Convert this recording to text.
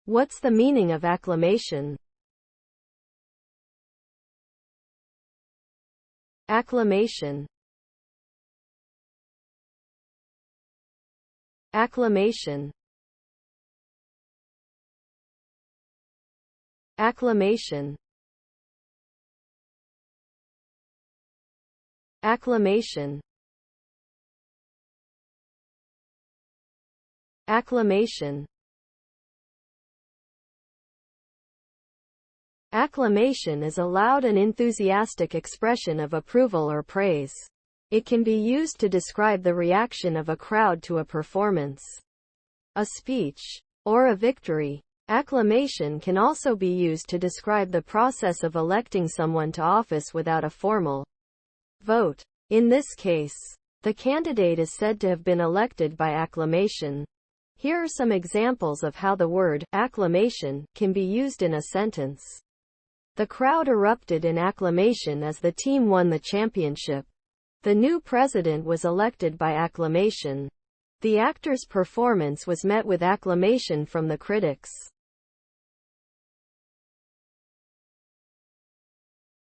What's the meaning of acclamation? Acclamation. Acclamation. Acclamation. Acclamation. Acclamation. Acclamation is a loud and enthusiastic expression of approval or praise. It can be used to describe the reaction of a crowd to a performance, a speech, or a victory. Acclamation can also be used to describe the process of electing someone to office without a formal vote. In this case, the candidate is said to have been elected by acclamation. Here are some examples of how the word acclamation can be used in a sentence. The crowd erupted in acclamation as the team won the championship. The new president was elected by acclamation. The actor's performance was met with acclamation from the critics.